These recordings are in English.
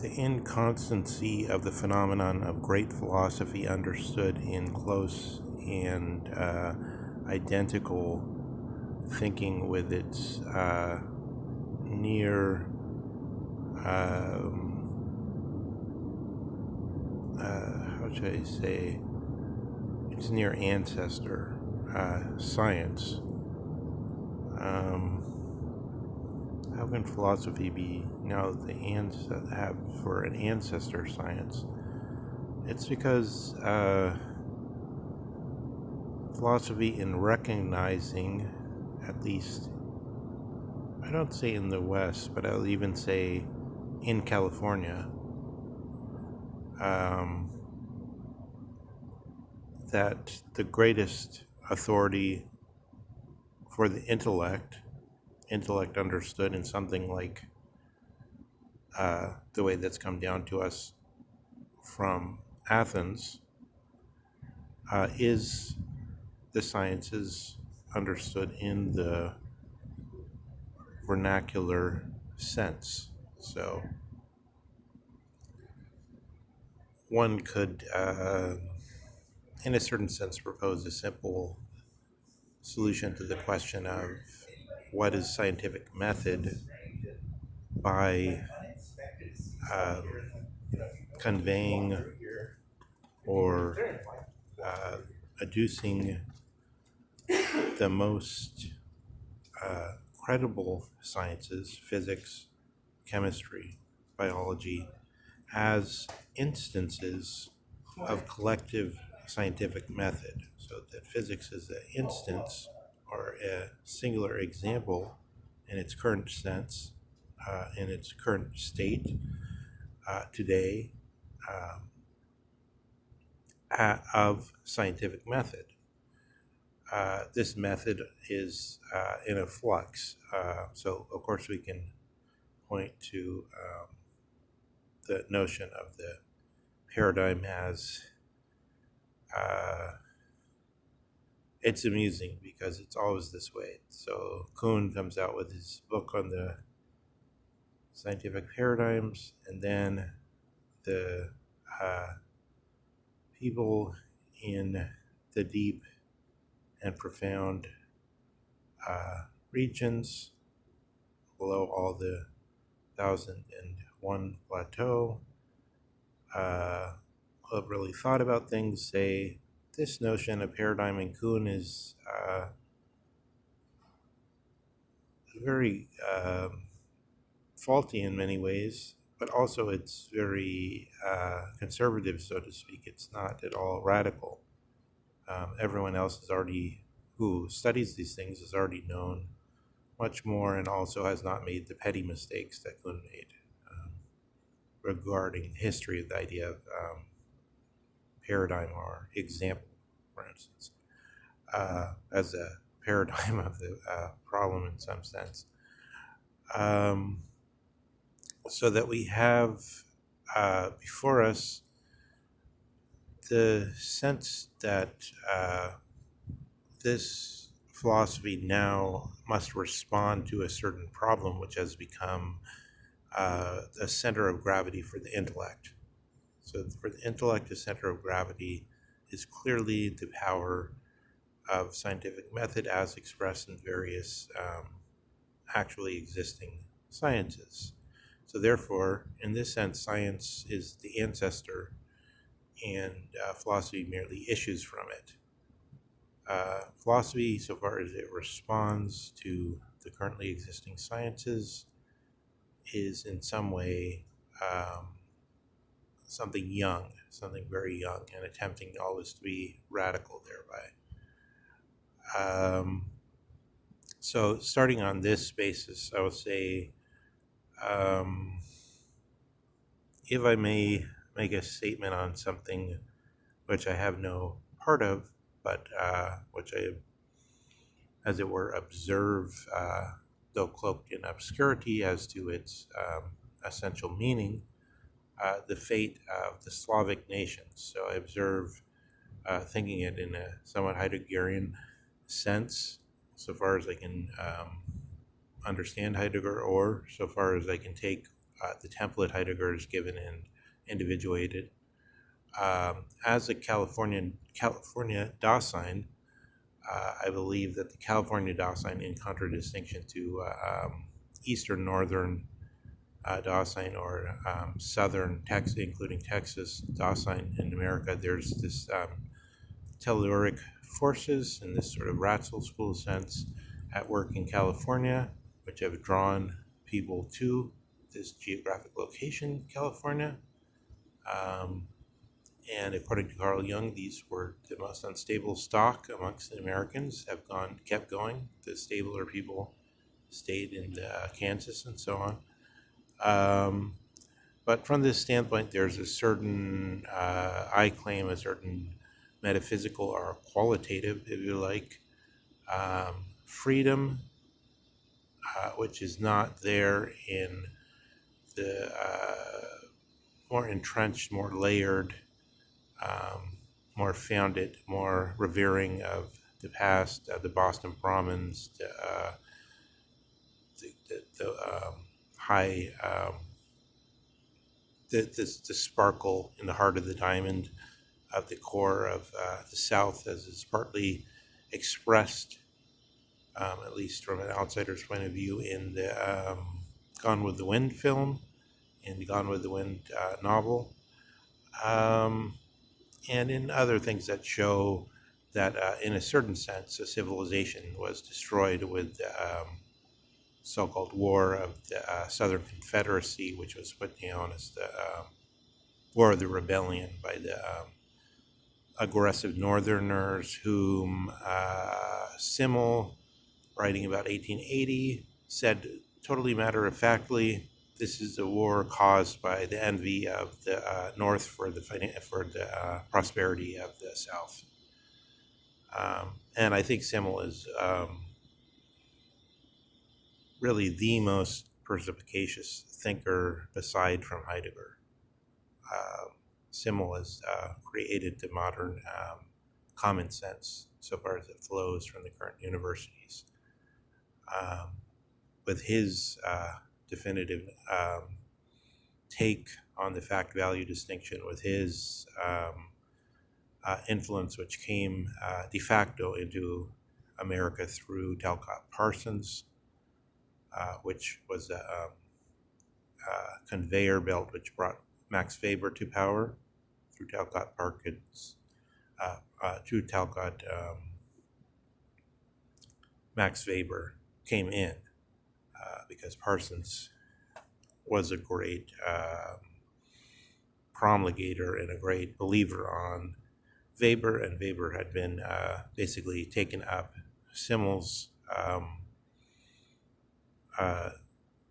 The inconstancy of the phenomenon of great philosophy understood in close and identical thinking with its near how should I say, its near ancestor, science. How can philosophy be now have for an ancestor science? It's because philosophy, in recognizing, at least, I don't say in the West, but I'll even say in California, that the greatest authority for the intellect understood in something like the way that's come down to us from Athens, is the sciences understood in the vernacular sense. So one could, in a certain sense, propose a simple solution to the question of what is scientific method by conveying or adducing the most credible sciences, physics, chemistry, biology, as instances of collective scientific method. So that physics is an instance or a singular example in its current sense, in its current state today, of scientific method. This method is in a flux. So, of course, we can point to the notion of the paradigm as it's amusing because it's always this way. So Kuhn comes out with his book on the scientific paradigms, and then the people in the deep and profound regions below all the 1001 plateau who have really thought about things say this notion of paradigm in Kuhn is very faulty in many ways, but also it's very conservative, so to speak. It's not at all radical. Everyone else who studies these things has already known much more and also has not made the petty mistakes that Kuhn made regarding the history of the idea of paradigm or example, for instance, as a paradigm of the problem in some sense. So that we have before us the sense that this philosophy now must respond to a certain problem which has become the center of gravity for the intellect. So for the intellect, the center of gravity is clearly the power of scientific method as expressed in various actually existing sciences. So therefore, in this sense, science is the ancestor and philosophy merely issues from it. Philosophy, so far as it responds to the currently existing sciences, is in some way something young, something very young, and attempting always to be radical thereby. So starting on this basis, I would say, if I may make a statement on something which I have no part of, but which I, as it were, observe, though cloaked in obscurity as to its essential meaning, the fate of the Slavic nations. So I observe, thinking it in a somewhat Heideggerian sense, so far as I can understand Heidegger, or so far as I can take the template Heidegger is given and individuated. As a California Dasein, I believe that the California Dasein, in contradistinction to Eastern Northern Dasein or Southern Texas, including Texas Dasein in America, there's this telluric forces in this sort of Ratzel school sense at work in California, which have drawn people to this geographic location, California. And according to Carl Jung, these were the most unstable stock amongst the Americans, kept going. The stabler people stayed in Kansas and so on. But from this standpoint, there's a certain, I claim, a certain metaphysical or qualitative, if you like, freedom, which is not there in the more entrenched, more layered, more founded, more revering of the past, the Boston Brahmins, the high, the sparkle in the heart of the diamond of the core of the South, as is partly expressed, at least from an outsider's point of view, in the Gone with the Wind film, in the Gone with the Wind novel, and in other things that show that, in a certain sense, a civilization was destroyed with the so-called War of the Southern Confederacy, which was put known as the War of the Rebellion by the aggressive Northerners, whom Simmel, writing about 1880, said totally matter-of-factly, this is a war caused by the envy of the North for the prosperity of the South. And I think Simmel is really the most perspicacious thinker aside from Heidegger. Simmel has created the modern common sense so far as it flows from the current universities. With his definitive take on the fact-value distinction, with his influence, which came de facto into America through Talcott Parsons, which was a conveyor belt which brought Max Weber to power through Talcott Parsons, through Talcott. Max Weber came in because Parsons was a great promulgator and a great believer on Weber, and Weber had been basically taken up Simmel's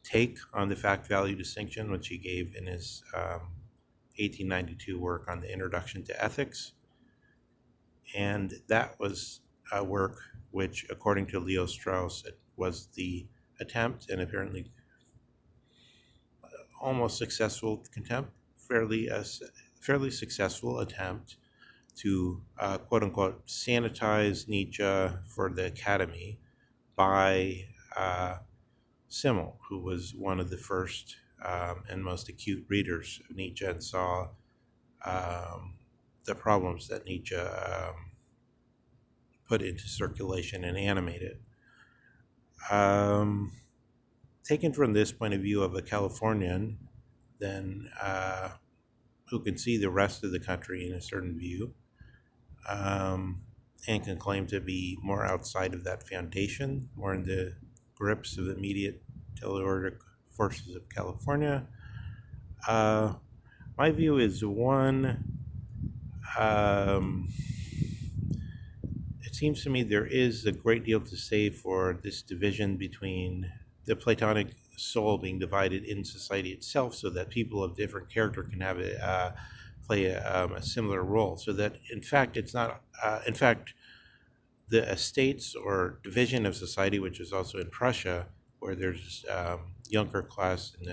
take on the fact-value distinction, which he gave in his 1892 work on the Introduction to Ethics. And that was a work which, according to Leo Strauss, it was the attempt, and apparently almost successful fairly successful attempt to quote-unquote sanitize Nietzsche for the Academy by Simmel, who was one of the first and most acute readers of Nietzsche and saw the problems that Nietzsche put into circulation and animated. Taken from this point of view of a Californian, then who can see the rest of the country in a certain view, and can claim to be more outside of that foundation, more in the grips of the immediate telluric forces of California. My view is one, it seems to me there is a great deal to say for this division between the Platonic soul being divided in society itself, so that people of different character can have play a similar role. So that in fact it's not. In fact, the estates or division of society, which is also in Prussia, where there's Junker class and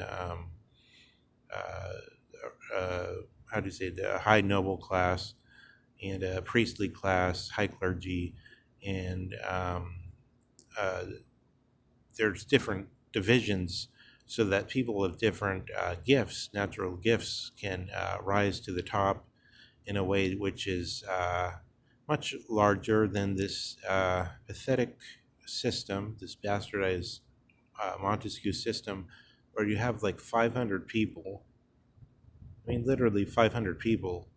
how do you say, the high noble class and a priestly class, high clergy, and there's different divisions so that people of different gifts, natural gifts, can rise to the top in a way which is much larger than this pathetic system, this bastardized Montesquieu system, where you have like 500 people. I mean, literally 500 people.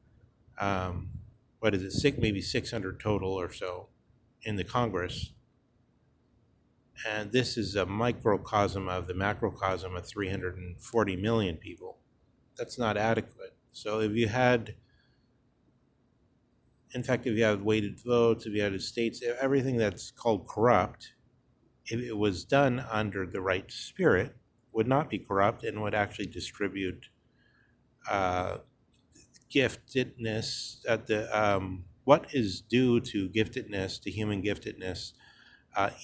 What is it? Maybe 600 total or so in the Congress. And this is a microcosm of the macrocosm of 340 million people. That's not adequate. So if you had, in fact, if you had weighted votes, if you had states, everything that's called corrupt, if it was done under the right spirit, would not be corrupt and would actually distribute giftedness at the what is due to giftedness, to human giftedness,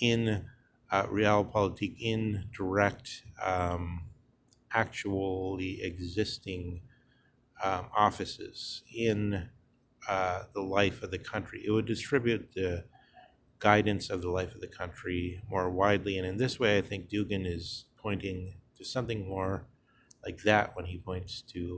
in realpolitik, in direct, actually existing offices in the life of the country. It would distribute the guidance of the life of the country more widely, and in this way, I think Dugin is pointing to something more like that when he points to